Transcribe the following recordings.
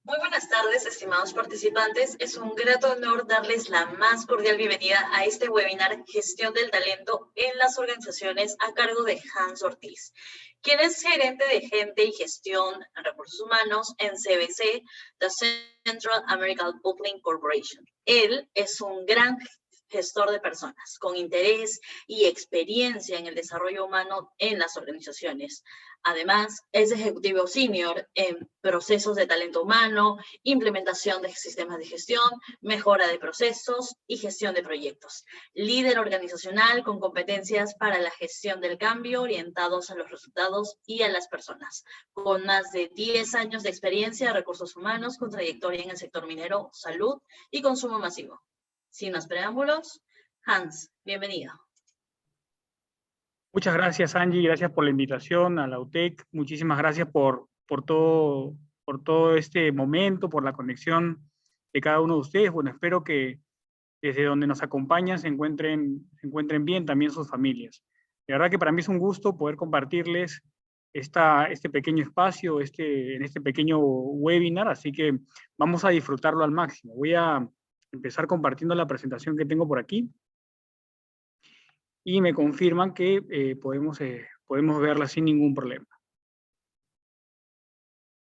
Muy buenas tardes, estimados participantes. Es un grato honor darles la más cordial bienvenida a este webinar Gestión del Talento en las Organizaciones a cargo de Hans Ortiz, quien es gerente de Gente y Gestión en Recursos Humanos en CBC, The Central American Public Corporation. Él es un gran gestor de personas con interés y experiencia en el desarrollo humano en las organizaciones. Además, es ejecutivo senior en procesos de talento humano, implementación de sistemas de gestión, mejora de procesos y gestión de proyectos. Líder organizacional con competencias para la gestión del cambio orientados a los resultados y a las personas. Con más de 10 años de experiencia de recursos humanos, con trayectoria en el sector minero, salud y consumo masivo. Sin más preámbulos, Hans, bienvenido. Muchas gracias, Angie, gracias por la invitación a la UTEC, muchísimas gracias por todo este momento, por la conexión de cada uno de ustedes. Bueno, espero que desde donde nos acompañan se encuentren bien también sus familias. De verdad que para mí es un gusto poder compartirles este pequeño espacio, en este pequeño webinar, así que vamos a disfrutarlo al máximo. Voy a empezar compartiendo la presentación que tengo por aquí. Y me confirman que podemos verla sin ningún problema.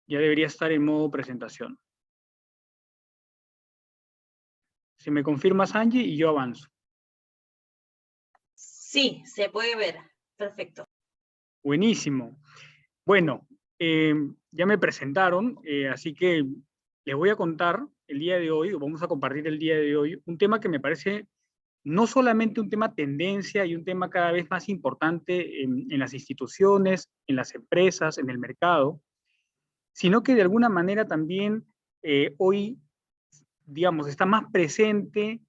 Ya debería estar en modo presentación. Si me confirmas, Angie, y yo avanzo. Sí, se puede ver. Perfecto. Buenísimo. Bueno, ya me presentaron, así que les voy a contar el día de hoy, o vamos a compartir el día de hoy, un tema que me parece no solamente un tema tendencia y un tema cada vez más importante en las instituciones, en las empresas, en el mercado, sino que de alguna manera también hoy, digamos, está más presente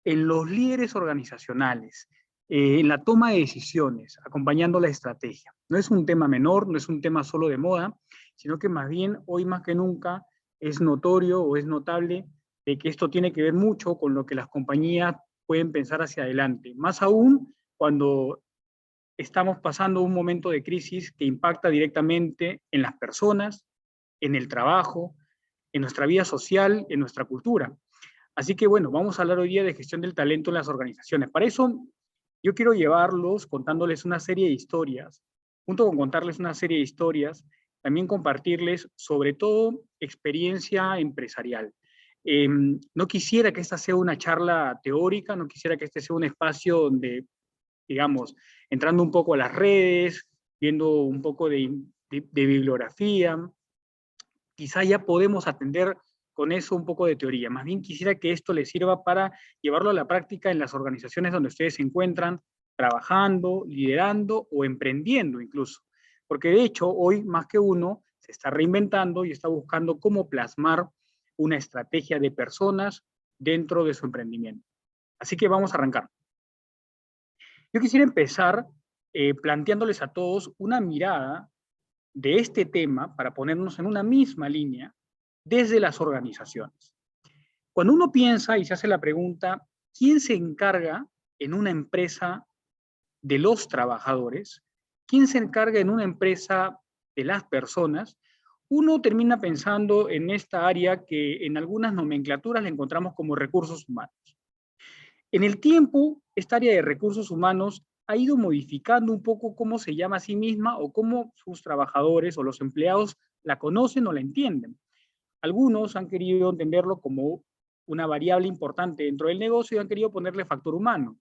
en los líderes organizacionales, en la toma de decisiones, acompañando la estrategia. No es un tema menor, no es un tema solo de moda, sino que más bien hoy más que nunca es notorio o es notable de que esto tiene que ver mucho con lo que las compañías pueden pensar hacia adelante. Más aún cuando estamos pasando un momento de crisis que impacta directamente en las personas, en el trabajo, en nuestra vida social, en nuestra cultura. Así que bueno, vamos a hablar hoy día de gestión del talento en las organizaciones. Para eso yo quiero llevarlos contándoles una serie de historias, junto con contarles una serie de historias, también compartirles sobre todo experiencia empresarial. No quisiera que esta sea una charla teórica, no quisiera que este sea un espacio donde, digamos, entrando un poco a las redes, viendo un poco de bibliografía, quizá ya podemos atender con eso un poco de teoría. Más bien quisiera que esto les sirva para llevarlo a la práctica en las organizaciones donde ustedes se encuentran trabajando, liderando o emprendiendo incluso. Porque de hecho, hoy más que uno se está reinventando y está buscando cómo plasmar una estrategia de personas dentro de su emprendimiento. Así que vamos a arrancar. Yo quisiera empezar planteándoles a todos una mirada de este tema para ponernos en una misma línea desde las organizaciones. Cuando uno piensa y se hace la pregunta, ¿quién se encarga en una empresa de los trabajadores? ¿Quién se encarga en una empresa de las personas? Uno termina pensando en esta área que en algunas nomenclaturas la encontramos como recursos humanos. En el tiempo, esta área de recursos humanos ha ido modificando un poco cómo se llama a sí misma o cómo sus trabajadores o los empleados la conocen o la entienden. Algunos han querido entenderlo como una variable importante dentro del negocio y han querido ponerle factor humano.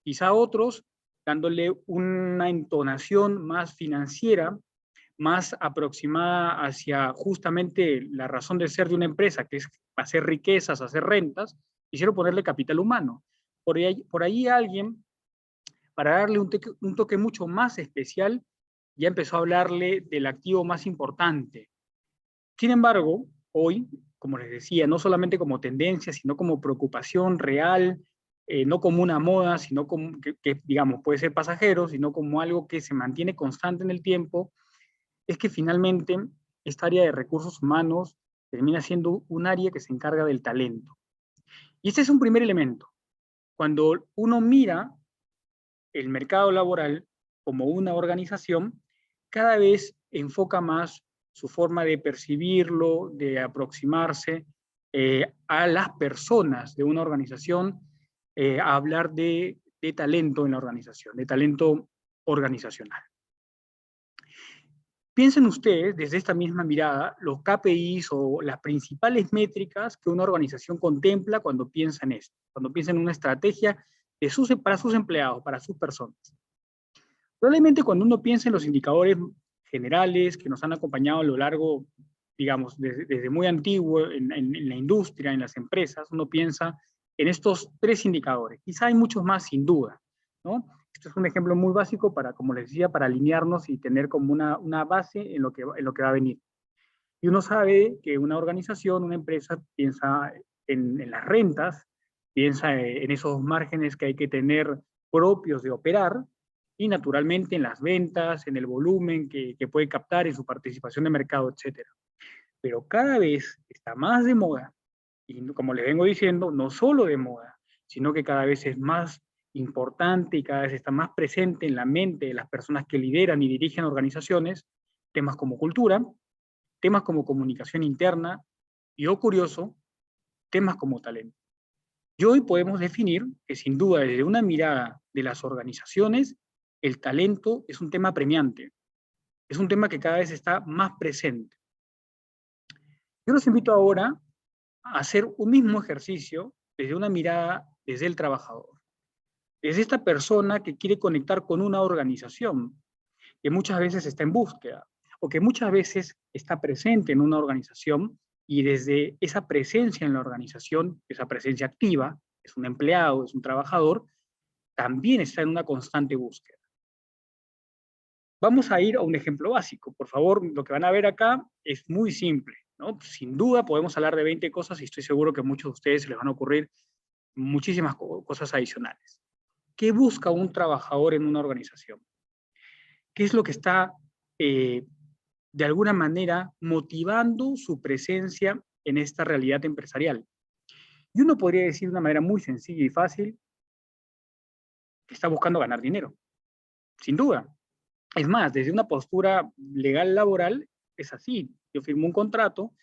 Quizá otros dándole una entonación más financiera, más aproximada hacia justamente la razón de ser de una empresa, que es hacer riquezas, hacer rentas, quisieron ponerle capital humano. Por ahí alguien, para darle un toque mucho más especial, ya empezó a hablarle del activo más importante. Sin embargo, hoy, como les decía, no solamente como tendencia, sino como preocupación real, no como una moda, sino como que, digamos, puede ser pasajero, sino como algo que se mantiene constante en el tiempo, es que finalmente esta área de recursos humanos termina siendo un área que se encarga del talento. Y este es un primer elemento. Cuando uno mira el mercado laboral como una organización, cada vez enfoca más su forma de percibirlo, de aproximarse a las personas de una organización, a hablar de talento en la organización, de talento organizacional. Piensen ustedes, desde esta misma mirada, los KPIs o las principales métricas que una organización contempla cuando piensa en esto, cuando piensa en una estrategia para sus empleados, para sus personas. Probablemente cuando uno piensa en los indicadores generales que nos han acompañado a lo largo, digamos, desde muy antiguo en la industria, en las empresas, uno piensa en estos 3 indicadores. Quizá hay muchos más, sin duda, ¿no? Este es un ejemplo muy básico para, como les decía, para alinearnos y tener como una base en lo que va a venir. Y uno sabe que una organización, una empresa, piensa en las rentas, piensa en esos márgenes que hay que tener propios de operar, y naturalmente en las ventas, en el volumen que puede captar, en su participación de mercado, etc. Pero cada vez está más de moda, y como les vengo diciendo, no solo de moda, sino que cada vez es más importante y cada vez está más presente en la mente de las personas que lideran y dirigen organizaciones, temas como cultura, temas como comunicación interna y, oh curioso, temas como talento. Y hoy podemos definir que sin duda desde una mirada de las organizaciones, el talento es un tema premiante, es un tema que cada vez está más presente. Yo los invito ahora a hacer un mismo ejercicio desde una mirada desde el trabajador. Es esta persona que quiere conectar con una organización, que muchas veces está en búsqueda, o que muchas veces está presente en una organización, y desde esa presencia en la organización, esa presencia activa, es un empleado, es un trabajador, también está en una constante búsqueda. Vamos a ir a un ejemplo básico. Por favor, lo que van a ver acá es muy simple, ¿no? Sin duda podemos hablar de 20 cosas y estoy seguro que a muchos de ustedes se les van a ocurrir muchísimas cosas adicionales. ¿Qué busca un trabajador en una organización? ¿Qué es lo que está, de alguna manera, motivando su presencia en esta realidad empresarial? Y uno podría decir de una manera muy sencilla y fácil que está buscando ganar dinero, sin duda. Es más, desde una postura legal laboral es así. Yo firmo un contrato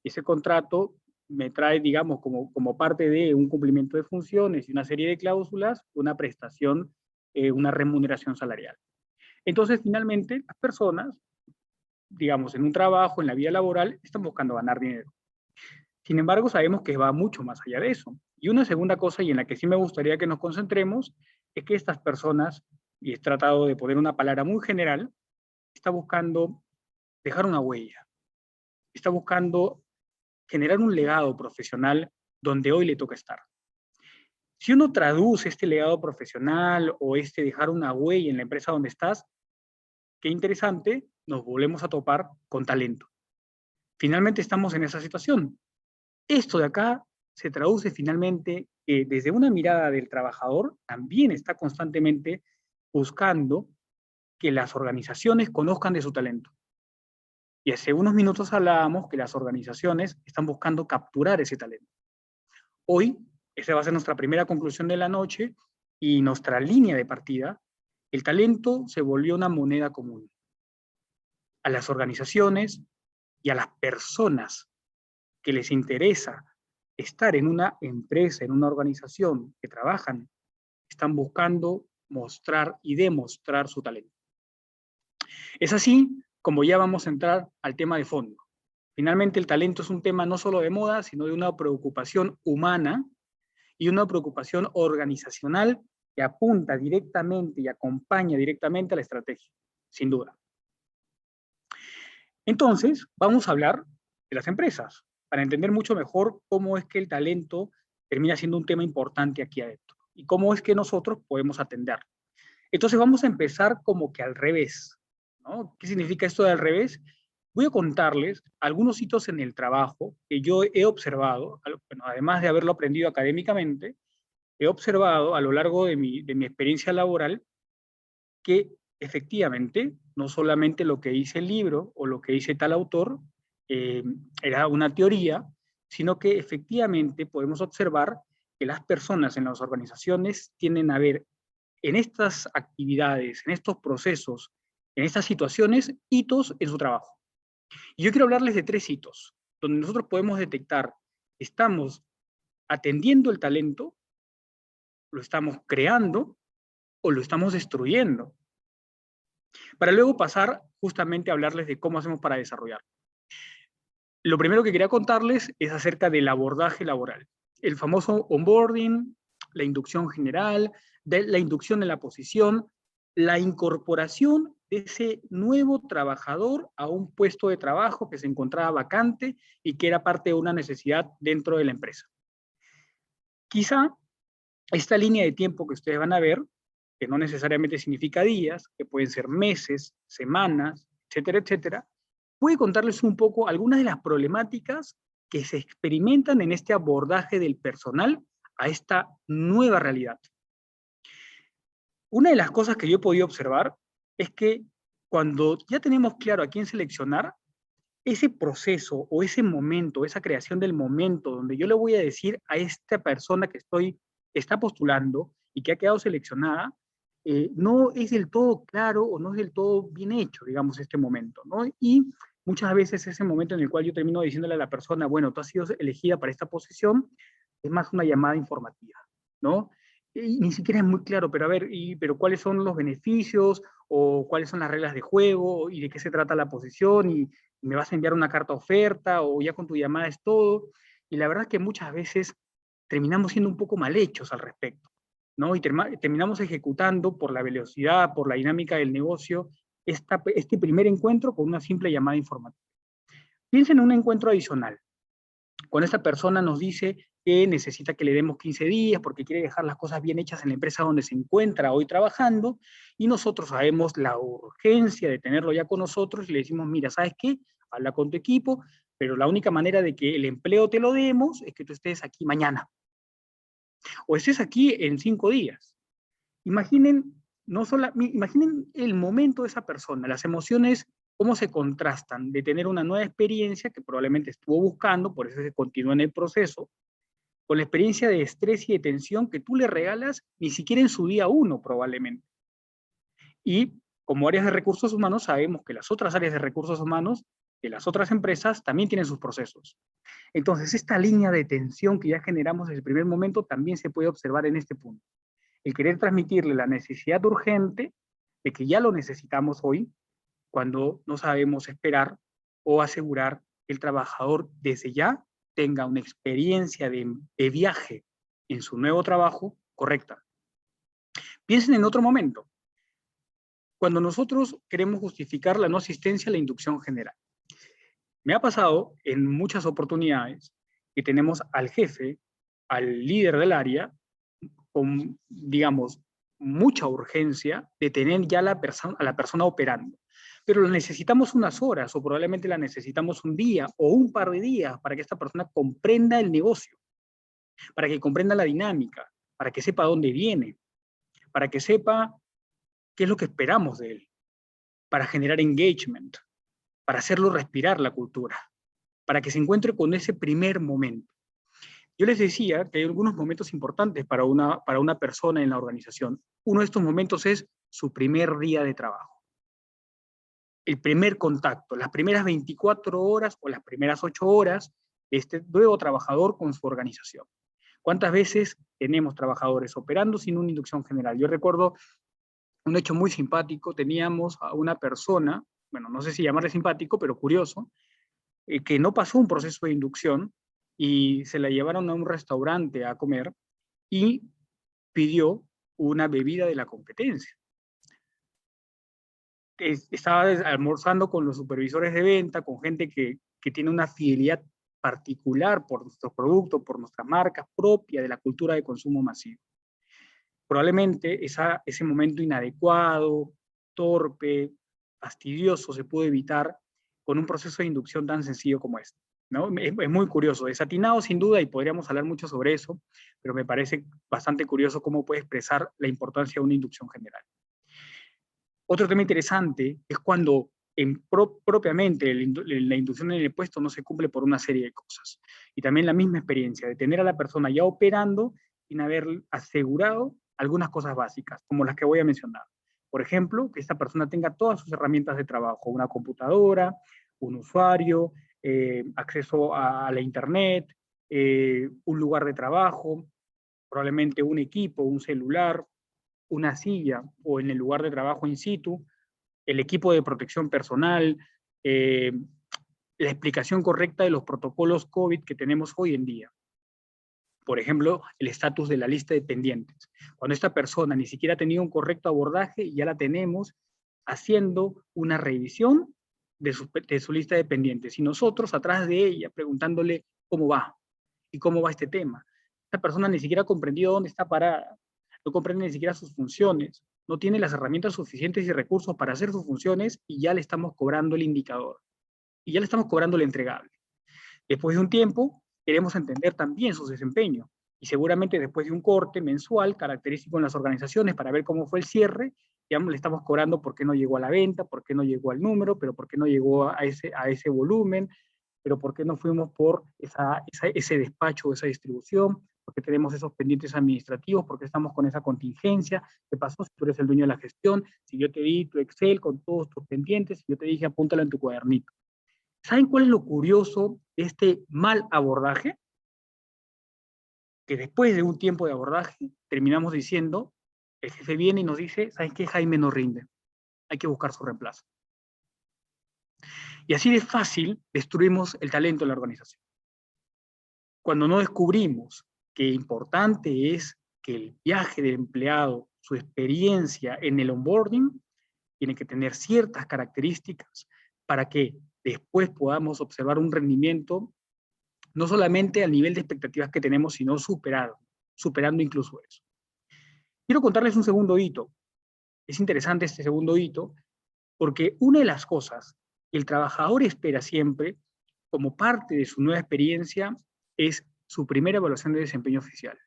y ese contrato me trae, digamos, como parte de un cumplimiento de funciones y una serie de cláusulas, una prestación, una remuneración salarial. Entonces, finalmente, las personas, digamos, en un trabajo, en la vida laboral, están buscando ganar dinero. Sin embargo, sabemos que va mucho más allá de eso. Y una segunda cosa, y en la que sí me gustaría que nos concentremos, es que estas personas, y he tratado de poner una palabra muy general, está buscando dejar una huella, está buscando generar un legado profesional donde hoy le toca estar. Si uno traduce este legado profesional o este dejar una huella en la empresa donde estás, qué interesante, nos volvemos a topar con talento. Finalmente estamos en esa situación. Esto de acá se traduce finalmente que desde una mirada del trabajador también está constantemente buscando que las organizaciones conozcan de su talento. Y hace unos minutos hablábamos que las organizaciones están buscando capturar ese talento. Hoy, esa va a ser nuestra primera conclusión de la noche y nuestra línea de partida. El talento se volvió una moneda común. A las organizaciones y a las personas que les interesa estar en una empresa, en una organización que trabajan, están buscando mostrar y demostrar su talento. Es así como ya vamos a entrar al tema de fondo. Finalmente, el talento es un tema no solo de moda, sino de una preocupación humana y una preocupación organizacional que apunta directamente y acompaña directamente a la estrategia, sin duda. Entonces, vamos a hablar de las empresas, para entender mucho mejor cómo es que el talento termina siendo un tema importante aquí adentro y cómo es que nosotros podemos atenderlo. Entonces vamos a empezar como que al revés, ¿no? ¿Qué significa esto de al revés? Voy a contarles algunos hitos en el trabajo que yo he observado, bueno, además de haberlo aprendido académicamente, he observado a lo largo de mi experiencia laboral que efectivamente no solamente lo que dice el libro o lo que dice tal autor era una teoría, sino que efectivamente podemos observar que las personas en las organizaciones tienden a ver en estas actividades, en estos procesos, en estas situaciones, hitos en su trabajo. Y yo quiero hablarles de 3 hitos, donde nosotros podemos detectar, ¿estamos atendiendo el talento, lo estamos creando o lo estamos destruyendo? Para luego pasar justamente a hablarles de cómo hacemos para desarrollarlo. Lo primero que quería contarles es acerca del abordaje laboral. El famoso onboarding, la inducción general, la inducción en la posición, la incorporación de ese nuevo trabajador a un puesto de trabajo que se encontraba vacante y que era parte de una necesidad dentro de la empresa. Quizá esta línea de tiempo que ustedes van a ver, que no necesariamente significa días, que pueden ser meses, semanas, etcétera, etcétera, puede contarles un poco algunas de las problemáticas que se experimentan en este abordaje del personal a esta nueva realidad. Una de las cosas que yo he podido observar es que cuando ya tenemos claro a quién seleccionar, ese proceso o ese momento, esa creación del momento donde yo le voy a decir a esta persona que está postulando y que ha quedado seleccionada, no es del todo claro o no es del todo bien hecho, digamos, este momento, ¿no? Y muchas veces ese momento en el cual yo termino diciéndole a la persona, bueno, tú has sido elegida para esta posición, es más una llamada informativa, ¿no? Y ni siquiera es muy claro, pero a ver, pero ¿cuáles son los beneficios o cuáles son las reglas de juego y de qué se trata la posición y me vas a enviar una carta oferta o ya con tu llamada es todo? Y la verdad es que muchas veces terminamos siendo un poco mal hechos al respecto, ¿no? Y terminamos ejecutando por la velocidad, por la dinámica del negocio, este primer encuentro con una simple llamada informativa. Piensen en un encuentro adicional. Cuando esta persona nos dice que necesita que le demos 15 días porque quiere dejar las cosas bien hechas en la empresa donde se encuentra hoy trabajando, y nosotros sabemos la urgencia de tenerlo ya con nosotros y le decimos, mira, ¿sabes qué? Habla con tu equipo, pero la única manera de que el empleo te lo demos es que tú estés aquí mañana o estés aquí en 5 días. Imaginen, imaginen el momento de esa persona, las emociones, cómo se contrastan de tener una nueva experiencia que probablemente estuvo buscando, por eso se continúa en el proceso, con la experiencia de estrés y de tensión que tú le regalas ni siquiera en su día uno probablemente. Y como áreas de recursos humanos sabemos que las otras áreas de recursos humanos de las otras empresas también tienen sus procesos. Entonces, esta línea de tensión que ya generamos desde el primer momento también se puede observar en este punto. El querer transmitirle la necesidad urgente de que ya lo necesitamos hoy, cuando no sabemos esperar o asegurar que el trabajador desde ya tenga una experiencia de viaje en su nuevo trabajo correcta. Piensen en otro momento, cuando nosotros queremos justificar la no asistencia a la inducción general. Me ha pasado en muchas oportunidades que tenemos al jefe, al líder del área, con, digamos, mucha urgencia de tener ya a la persona operando. Pero la necesitamos unas horas o probablemente la necesitamos un día o un par de días para que esta persona comprenda el negocio, para que comprenda la dinámica, para que sepa dónde viene, para que sepa qué es lo que esperamos de él, para generar engagement, para hacerlo respirar la cultura, para que se encuentre con ese primer momento. Yo les decía que hay algunos momentos importantes para una persona en la organización. Uno de estos momentos es su primer día de trabajo. El primer contacto, las primeras 24 horas o las primeras 8 horas de este nuevo trabajador con su organización. ¿Cuántas veces tenemos trabajadores operando sin una inducción general? Yo recuerdo un hecho muy simpático. Teníamos a una persona, bueno, no sé si llamarle simpático, pero curioso, que no pasó un proceso de inducción y se la llevaron a un restaurante a comer y pidió una bebida de la competencia. Estaba almorzando con los supervisores de venta, con gente que tiene una fidelidad particular por nuestros productos, por nuestras marcas, propia de la cultura de consumo masivo. Probablemente ese momento inadecuado, torpe, fastidioso se pudo evitar con un proceso de inducción tan sencillo como este, ¿no? Es muy curioso, desatinado sin duda y podríamos hablar mucho sobre eso, pero me parece bastante curioso cómo puede expresar la importancia de una inducción general. Otro tema interesante es cuando propiamente la inducción en el puesto no se cumple por una serie de cosas. Y también la misma experiencia de tener a la persona ya operando sin haber asegurado algunas cosas básicas, como las que voy a mencionar. Por ejemplo, que esta persona tenga todas sus herramientas de trabajo, una computadora, un usuario, acceso a la internet, un lugar de trabajo, probablemente un equipo, un celular, una silla o en el lugar de trabajo in situ, el equipo de protección personal, la explicación correcta de los protocolos COVID que tenemos hoy en día. Por ejemplo, el estatus de la lista de pendientes. Cuando esta persona ni siquiera ha tenido un correcto abordaje, ya la tenemos haciendo una revisión de su lista de pendientes. Y nosotros atrás de ella preguntándole cómo va y cómo va este tema. Esta persona ni siquiera ha comprendido dónde está parada, no comprende ni siquiera sus funciones, no tiene las herramientas suficientes y recursos para hacer sus funciones y ya le estamos cobrando el indicador. Y ya le estamos cobrando el entregable. Después de un tiempo, queremos entender también su desempeño. Y seguramente después de un corte mensual característico en las organizaciones para ver cómo fue el cierre, ya le estamos cobrando por qué no llegó a la venta, por qué no llegó al número, pero por qué no llegó a ese volumen, pero por qué no fuimos por ese despacho, esa distribución, por qué tenemos esos pendientes administrativos, por qué estamos con esa contingencia, qué pasó si tú eres el dueño de la gestión, si yo te di tu Excel con todos tus pendientes, si yo te dije apúntalo en tu cuadernito. ¿Saben cuál es lo curioso de este mal abordaje? Que después de un tiempo de abordaje, terminamos diciendo, el jefe viene y nos dice, ¿saben qué? Jaime no rinde, hay que buscar su reemplazo. Y así de fácil destruimos el talento de la organización. Cuando no descubrimos que importante es que el viaje del empleado, su experiencia en el onboarding, tiene que tener ciertas características para que después podamos observar un rendimiento no solamente al nivel de expectativas que tenemos, sino superando incluso eso. Quiero contarles un segundo hito. Es interesante este segundo hito, porque una de las cosas que el trabajador espera siempre, como parte de su nueva experiencia, es su primera evaluación de desempeño oficial.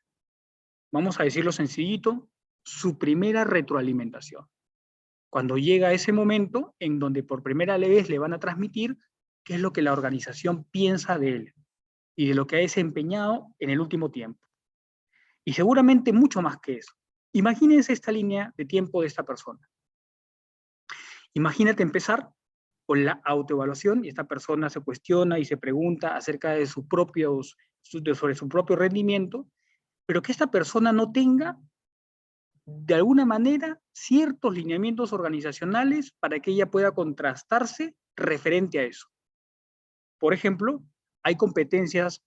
Vamos a decirlo sencillito, su primera retroalimentación. Cuando llega ese momento en donde por primera vez le van a transmitir qué es lo que la organización piensa de él y de lo que ha desempeñado en el último tiempo. Y seguramente mucho más que eso. Imagínense esta línea de tiempo de esta persona. Imagínate empezar con la autoevaluación y esta persona se cuestiona y se pregunta acerca de sobre su propio rendimiento, pero que esta persona no tenga de alguna manera ciertos lineamientos organizacionales para que ella pueda contrastarse referente a eso. Por ejemplo, hay competencias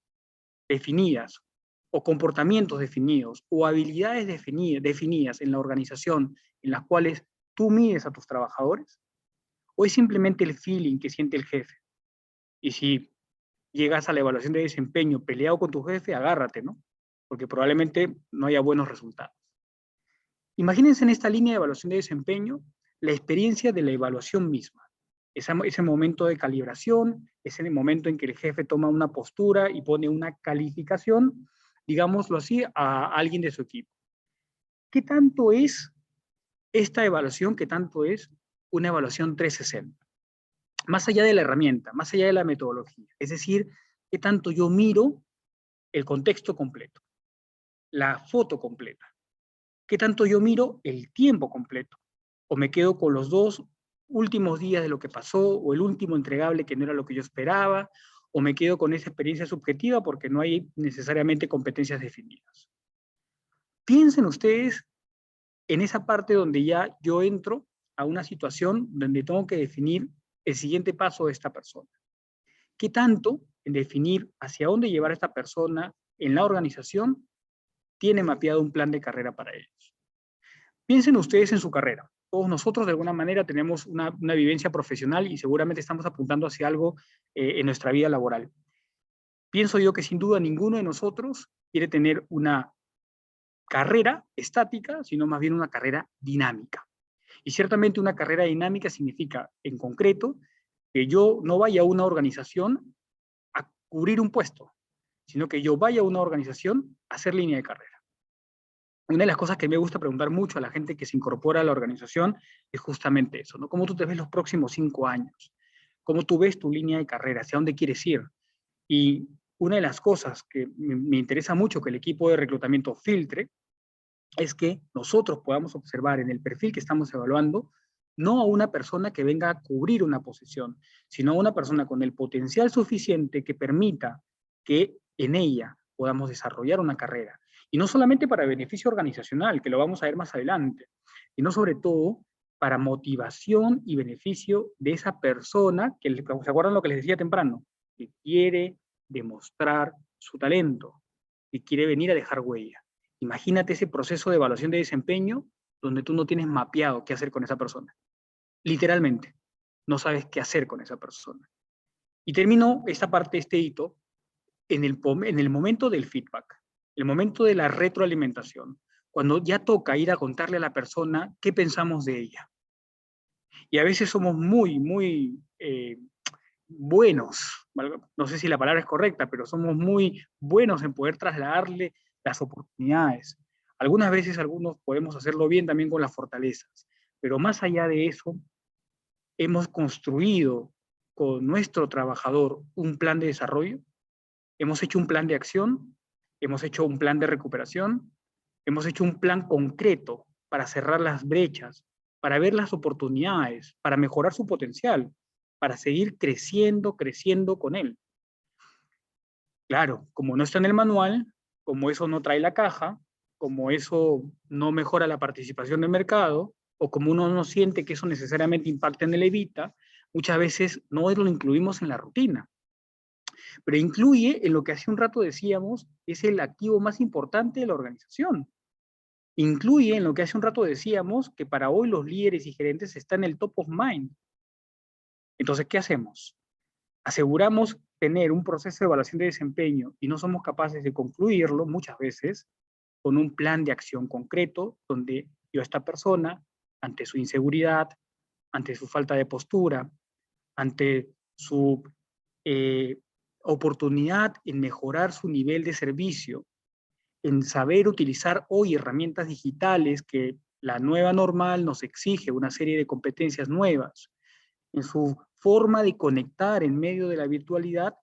definidas o comportamientos definidos o habilidades definidas en la organización en las cuales tú mides a tus trabajadores, o es simplemente el feeling que siente el jefe. Y si llegas a la evaluación de desempeño peleado con tu jefe, agárrate, ¿no? Porque probablemente no haya buenos resultados. Imagínense en esta línea de evaluación de desempeño la experiencia de la evaluación misma. Ese momento de calibración, ese momento en que el jefe toma una postura y pone una calificación, digámoslo así, a alguien de su equipo. ¿Qué tanto es esta evaluación? ¿Qué tanto es una evaluación 360? Más allá de la herramienta, más allá de la metodología. Es decir, ¿qué tanto yo miro el contexto completo, la foto completa? ¿Qué tanto yo miro el tiempo completo? ¿O me quedo con los 2 últimos días de lo que pasó, o el último entregable que no era lo que yo esperaba, o me quedo con esa experiencia subjetiva porque no hay necesariamente competencias definidas? Piensen ustedes en esa parte donde ya yo entro a una situación donde tengo que definir el siguiente paso de esta persona. ¿Qué tanto en definir hacia dónde llevar a esta persona en la organización tiene mapeado un plan de carrera para ellos? Piensen ustedes en su carrera. Todos nosotros de alguna manera tenemos una vivencia profesional y seguramente estamos apuntando hacia algo en nuestra vida laboral. Pienso yo que sin duda ninguno de nosotros quiere tener una carrera estática, sino más bien una carrera dinámica. Y ciertamente una carrera dinámica significa, en concreto, que yo no vaya a una organización a cubrir un puesto, sino que yo vaya a una organización a hacer línea de carrera. Una de las cosas que me gusta preguntar mucho a la gente que se incorpora a la organización es justamente eso, ¿no? ¿Cómo tú te ves los próximos 5 años? ¿Cómo tú ves tu línea de carrera? ¿Hacia dónde quieres ir? Y una de las cosas que me interesa mucho que el equipo de reclutamiento filtre es que nosotros podamos observar en el perfil que estamos evaluando no a una persona que venga a cubrir una posición, sino a una persona con el potencial suficiente que permita que en ella podamos desarrollar una carrera. Y no solamente para beneficio organizacional, que lo vamos a ver más adelante, sino sobre todo para motivación y beneficio de esa persona, que ¿se acuerdan lo que les decía temprano? Que quiere demostrar su talento, que quiere venir a dejar huella. Imagínate ese proceso de evaluación de desempeño donde tú no tienes mapeado qué hacer con esa persona. Literalmente, no sabes qué hacer con esa persona. Y termino esta parte, este hito, en el momento del feedback, el momento de la retroalimentación, cuando ya toca ir a contarle a la persona qué pensamos de ella. Y a veces somos muy buenos, no sé si la palabra es correcta, pero somos muy buenos en poder trasladarle las oportunidades. Algunas veces algunos podemos hacerlo bien también con las fortalezas, pero más allá de eso, hemos construido con nuestro trabajador un plan de desarrollo, hemos hecho un plan de acción, hemos hecho un plan de recuperación, hemos hecho un plan concreto para cerrar las brechas, para ver las oportunidades, para mejorar su potencial, para seguir creciendo con él. Claro, como no está en el manual, como eso no trae la caja, como eso no mejora la participación del mercado, o como uno no siente que eso necesariamente impacte en el evita, muchas veces no lo incluimos en la rutina. Pero incluye en lo que hace un rato decíamos, es el activo más importante de la organización. Incluye en lo que hace un rato decíamos, que para hoy los líderes y gerentes están en el top of mind. Entonces, ¿qué hacemos? Aseguramos tener un proceso de evaluación de desempeño y no somos capaces de concluirlo muchas veces con un plan de acción concreto donde yo a esta persona, ante su inseguridad, ante su falta de postura, ante su oportunidad en mejorar su nivel de servicio, en saber utilizar hoy herramientas digitales que la nueva normal nos exige una serie de competencias nuevas, en su forma de conectar en medio de la virtualidad,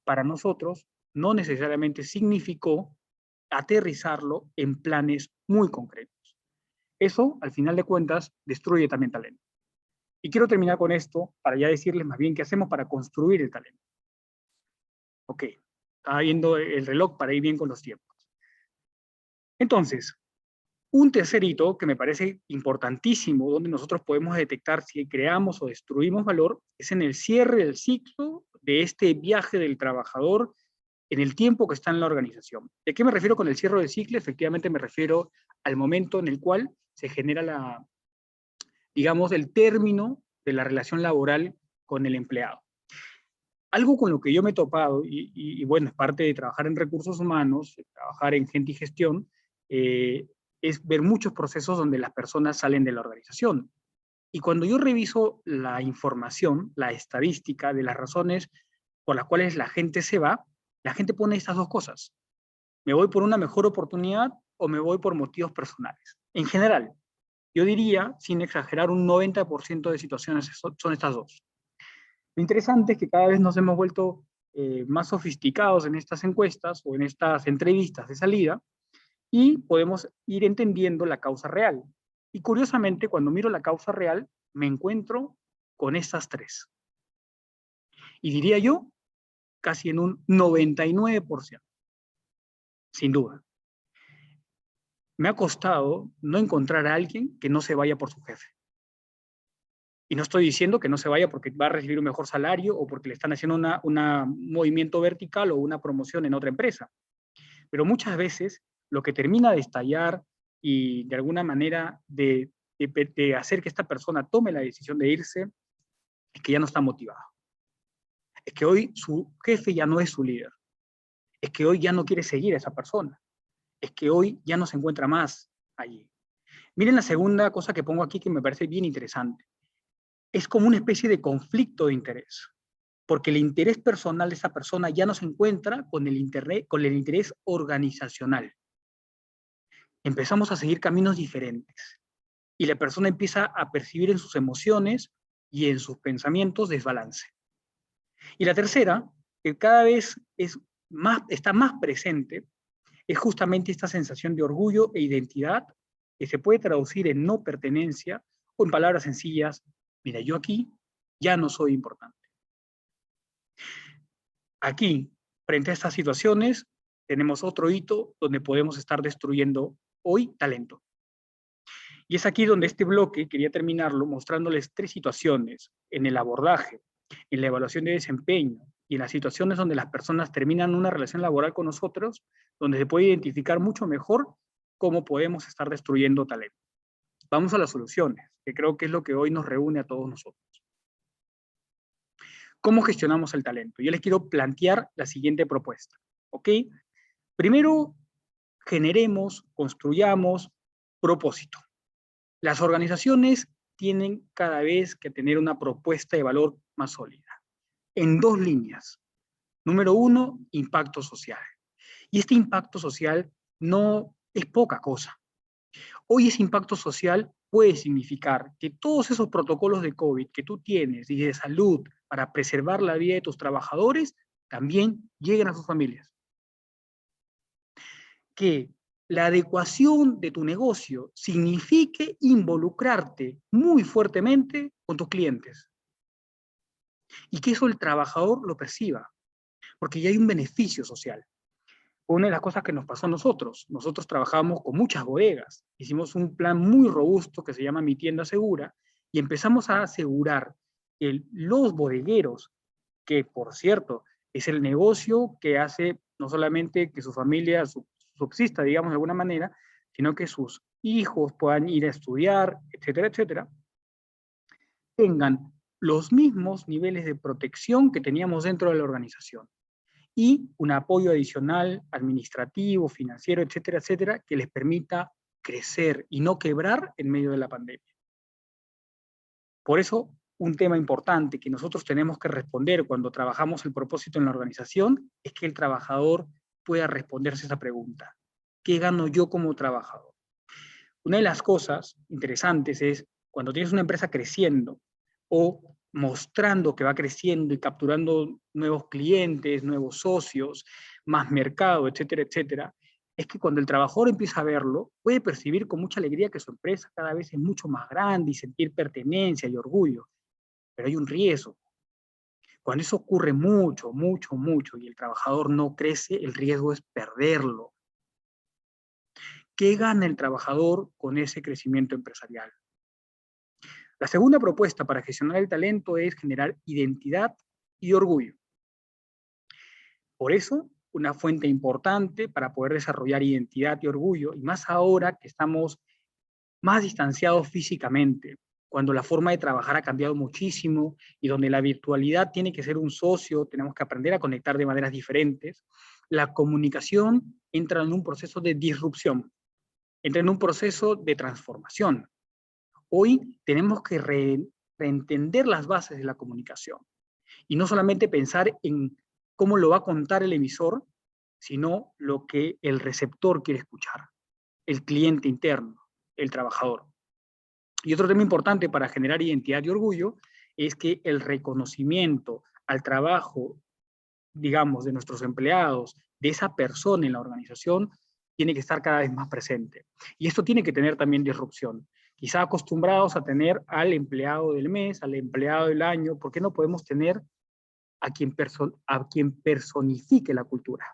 para nosotros no necesariamente significó aterrizarlo en planes muy concretos. Eso, al final de cuentas, destruye también talento. Y quiero terminar con esto para ya decirles más bien qué hacemos para construir el talento. Ok, estaba viendo el reloj para ir bien con los tiempos. Entonces, un tercer hito que me parece importantísimo, donde nosotros podemos detectar si creamos o destruimos valor, es en el cierre del ciclo de este viaje del trabajador en el tiempo que está en la organización. ¿De qué me refiero con el cierre del ciclo? Efectivamente me refiero al momento en el cual se genera digamos, el término de la relación laboral con el empleado. Algo con lo que yo me he topado, bueno, es parte de trabajar en recursos humanos, trabajar en gente y gestión, es ver muchos procesos donde las personas salen de la organización. Y cuando yo reviso la información, la estadística de las razones por las cuales la gente se va, la gente pone estas dos cosas. ¿Me voy por una mejor oportunidad o me voy por motivos personales? En general, yo diría, sin exagerar, un 90% de situaciones son estas dos. Lo interesante es que cada vez nos hemos vuelto más sofisticados en estas encuestas o en estas entrevistas de salida y podemos ir entendiendo la causa real. Y curiosamente, cuando miro la causa real, me encuentro con estas tres. Y diría yo, casi en un 99%, sin duda. Me ha costado no encontrar a alguien que no se vaya por su jefe. Y no estoy diciendo que no se vaya porque va a recibir un mejor salario o porque le están haciendo un movimiento vertical o una promoción en otra empresa. Pero muchas veces lo que termina de estallar y de alguna manera de hacer que esta persona tome la decisión de irse es que ya no está motivado. Es que hoy su jefe ya no es su líder. Es que hoy ya no quiere seguir a esa persona. Es que hoy ya no se encuentra más allí. Miren la segunda cosa que pongo aquí que me parece bien interesante. Es como una especie de conflicto de interés, porque el interés personal de esa persona ya no se encuentra con el interés organizacional. Empezamos a seguir caminos diferentes y la persona empieza a percibir en sus emociones y en sus pensamientos desbalance. Y la tercera, que cada vez está más presente, es justamente esta sensación de orgullo e identidad que se puede traducir en no pertenencia O en palabras sencillas, mira, yo aquí ya no soy importante. Aquí, frente a estas situaciones, tenemos otro hito donde podemos estar destruyendo hoy talento. Y es aquí donde este bloque quería terminarlo mostrándoles 3 situaciones en el abordaje, en la evaluación de desempeño y en las situaciones donde las personas terminan una relación laboral con nosotros, donde se puede identificar mucho mejor cómo podemos estar destruyendo talento. Vamos a las soluciones, que creo que es lo que hoy nos reúne a todos nosotros. ¿Cómo gestionamos el talento? Yo les quiero plantear la siguiente propuesta, ¿ok? Primero, generemos, construyamos propósito. Las organizaciones tienen cada vez que tener una propuesta de valor más sólida, en 2 líneas. Número 1, impacto social. Y este impacto social no es poca cosa. Hoy ese impacto social puede significar que todos esos protocolos de COVID que tú tienes y de salud para preservar la vida de tus trabajadores también lleguen a sus familias. Que la adecuación de tu negocio signifique involucrarte muy fuertemente con tus clientes. Y que eso el trabajador lo perciba, porque ya hay un beneficio social. Una de las cosas que nos pasó a nosotros trabajamos con muchas bodegas, hicimos un plan muy robusto que se llama Mi Tienda Segura, y empezamos a asegurar que los bodegueros, que por cierto es el negocio que hace no solamente que su familia subsista, digamos de alguna manera, sino que sus hijos puedan ir a estudiar, etcétera, etcétera, tengan los mismos niveles de protección que teníamos dentro de la organización y un apoyo adicional administrativo, financiero, etcétera, etcétera, que les permita crecer y no quebrar en medio de la pandemia. Por eso, un tema importante que nosotros tenemos que responder cuando trabajamos el propósito en la organización es que el trabajador pueda responderse esa pregunta. ¿Qué gano yo como trabajador? Una de las cosas interesantes es cuando tienes una empresa creciendo o mostrando que va creciendo y capturando nuevos clientes, nuevos socios, más mercado, etcétera, etcétera, es que cuando el trabajador empieza a verlo, puede percibir con mucha alegría que su empresa cada vez es mucho más grande y sentir pertenencia y orgullo. Pero hay un riesgo. Cuando eso ocurre mucho, mucho, mucho y el trabajador no crece, el riesgo es perderlo. ¿Qué gana el trabajador con ese crecimiento empresarial? La segunda propuesta para gestionar el talento es generar identidad y orgullo. Por eso, una fuente importante para poder desarrollar identidad y orgullo, y más ahora que estamos más distanciados físicamente, cuando la forma de trabajar ha cambiado muchísimo y donde la virtualidad tiene que ser un socio, tenemos que aprender a conectar de maneras diferentes, la comunicación entra en un proceso de disrupción, entra en un proceso de transformación. Hoy tenemos que reentender las bases de la comunicación y no solamente pensar en cómo lo va a contar el emisor, sino lo que el receptor quiere escuchar, el cliente interno, el trabajador. Y otro tema importante para generar identidad y orgullo es que el reconocimiento al trabajo, digamos, de nuestros empleados, de esa persona en la organización, tiene que estar cada vez más presente. Y esto tiene que tener también disrupción. Quizá acostumbrados a tener al empleado del mes, al empleado del año, ¿por qué no podemos tener a quien personifique la cultura?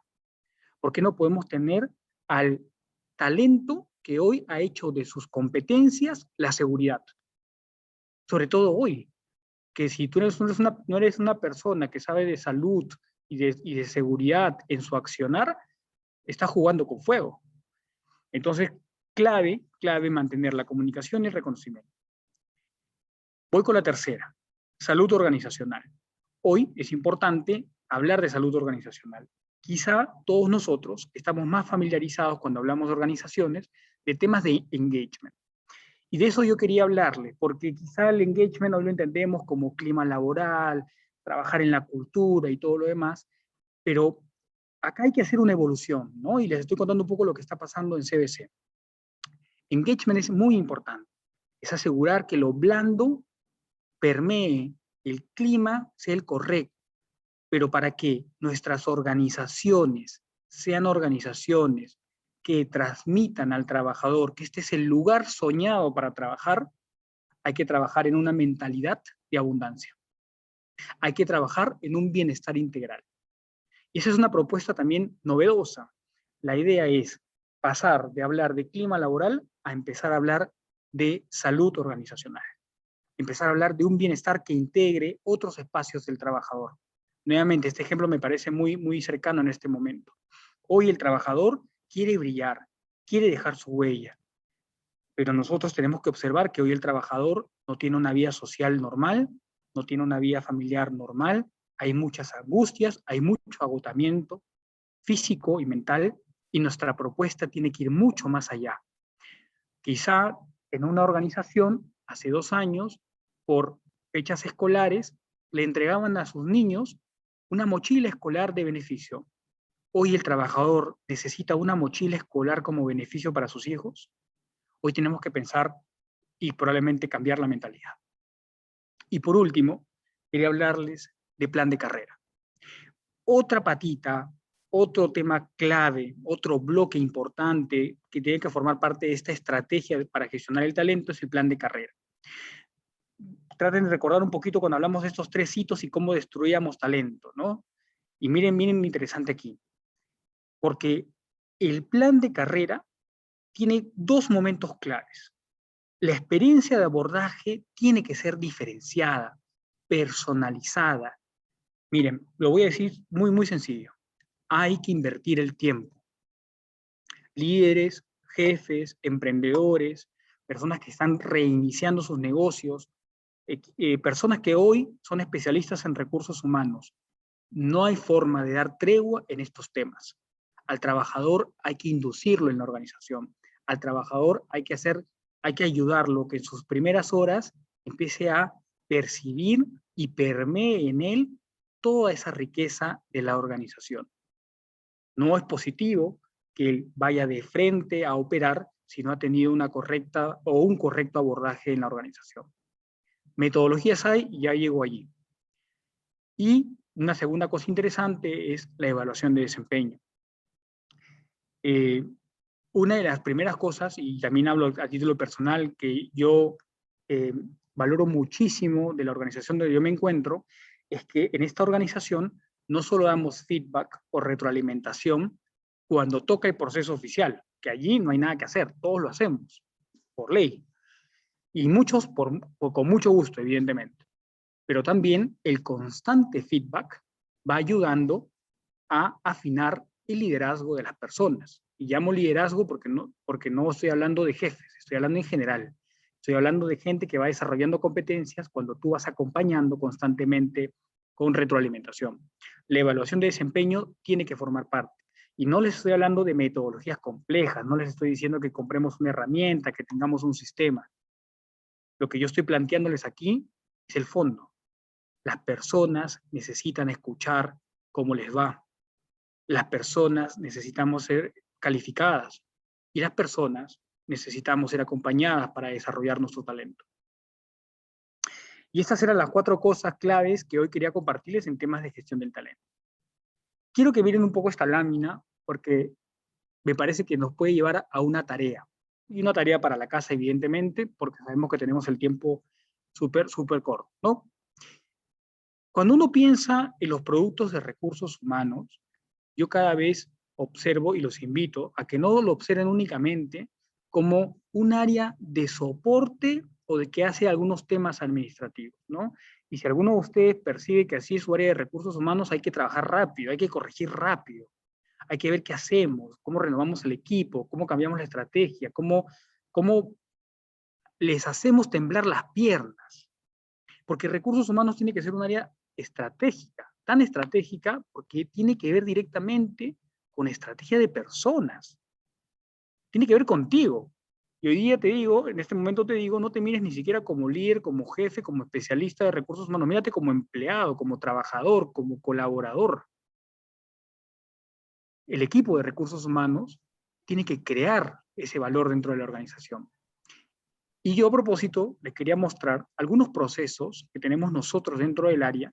¿Por qué no podemos tener al talento que hoy ha hecho de sus competencias la seguridad? Sobre todo hoy, que si tú no eres una persona que sabe de salud y de seguridad en su accionar, está jugando con fuego. Entonces, clave mantener la comunicación y el reconocimiento. Voy con la tercera, salud organizacional. Hoy es importante hablar de salud organizacional. Quizá todos nosotros estamos más familiarizados cuando hablamos de organizaciones de temas de engagement. Y de eso yo quería hablarles, porque quizá el engagement hoy lo entendemos como clima laboral, trabajar en la cultura y todo lo demás, pero acá hay que hacer una evolución, ¿no? Y les estoy contando un poco lo que está pasando en CBC. Engagement es muy importante, es asegurar que lo blando permee, el clima sea el correcto, pero para que nuestras organizaciones sean organizaciones que transmitan al trabajador que este es el lugar soñado para trabajar, hay que trabajar en una mentalidad de abundancia. Hay que trabajar en un bienestar integral. Y esa es una propuesta también novedosa. La idea es pasar de hablar de clima laboral a empezar a hablar de salud organizacional. Empezar a hablar de un bienestar que integre otros espacios del trabajador. Nuevamente, este ejemplo me parece muy, muy cercano en este momento. Hoy el trabajador quiere brillar, quiere dejar su huella, pero nosotros tenemos que observar que hoy el trabajador no tiene una vida social normal, no tiene una vida familiar normal, hay muchas angustias, hay mucho agotamiento físico y mental, y nuestra propuesta tiene que ir mucho más allá. Quizá en una organización, hace 2 años, por fechas escolares, le entregaban a sus niños una mochila escolar de beneficio. Hoy el trabajador necesita una mochila escolar como beneficio para sus hijos. Hoy tenemos que pensar y probablemente cambiar la mentalidad. Y por último, quería hablarles de plan de carrera. Otra patita, otro tema clave, otro bloque importante que tiene que formar parte de esta estrategia para gestionar el talento es el plan de carrera. Traten de recordar un poquito cuando hablamos de estos 3 hitos y cómo destruíamos talento, ¿no? Y miren lo interesante aquí, porque el plan de carrera tiene 2 momentos claves. La experiencia de abordaje tiene que ser diferenciada, personalizada. Miren, lo voy a decir muy, muy sencillo. Hay que invertir el tiempo. Líderes, jefes, emprendedores, personas que están reiniciando sus negocios, personas que hoy son especialistas en recursos humanos. No hay forma de dar tregua en estos temas. Al trabajador hay que inducirlo en la organización. Al trabajador hay que ayudarlo que en sus primeras horas empiece a percibir y permee en él toda esa riqueza de la organización. No es positivo que él vaya de frente a operar si no ha tenido una correcta o un correcto abordaje en la organización. Metodologías hay y ya llego allí. Y una segunda cosa interesante es la evaluación de desempeño. Una de las primeras cosas, y también hablo a título personal, que yo valoro muchísimo de la organización donde yo me encuentro, es que en esta organización no solo damos feedback o retroalimentación cuando toca el proceso oficial, que allí no hay nada que hacer, todos lo hacemos, por ley, y muchos con mucho gusto, evidentemente, pero también el constante feedback va ayudando a afinar el liderazgo de las personas. Y llamo liderazgo porque no estoy hablando de jefes, estoy hablando en general. Estoy hablando de gente que va desarrollando competencias cuando tú vas acompañando constantemente con retroalimentación. La evaluación de desempeño tiene que formar parte. Y no les estoy hablando de metodologías complejas, no les estoy diciendo que compremos una herramienta, que tengamos un sistema. Lo que yo estoy planteándoles aquí es el fondo. Las personas necesitan escuchar cómo les va. Las personas necesitamos ser calificadas y las personas necesitamos ser acompañadas para desarrollar nuestro talento. Y estas eran las 4 cosas claves que hoy quería compartirles en temas de gestión del talento. Quiero que miren un poco esta lámina porque me parece que nos puede llevar a una tarea. Y una tarea para la casa, evidentemente, porque sabemos que tenemos el tiempo súper corto, ¿no? Cuando uno piensa en los productos de recursos humanos, yo cada vez observo y los invito a que no lo observen únicamente como un área de soporte o de que hace algunos temas administrativos, ¿no? Y si alguno de ustedes percibe que así es su área de recursos humanos, hay que trabajar rápido, hay que corregir rápido, hay que ver qué hacemos, cómo renovamos el equipo, cómo cambiamos la estrategia, cómo les hacemos temblar las piernas. Porque recursos humanos tiene que ser un área estratégica, tan estratégica porque tiene que ver directamente con estrategia de personas. Tiene que ver contigo. Y hoy día te digo, en este momento te digo, no te mires ni siquiera como líder, como jefe, como especialista de recursos humanos, mírate como empleado, como trabajador, como colaborador. El equipo de recursos humanos tiene que crear ese valor dentro de la organización. Y yo a propósito les quería mostrar algunos procesos que tenemos nosotros dentro del área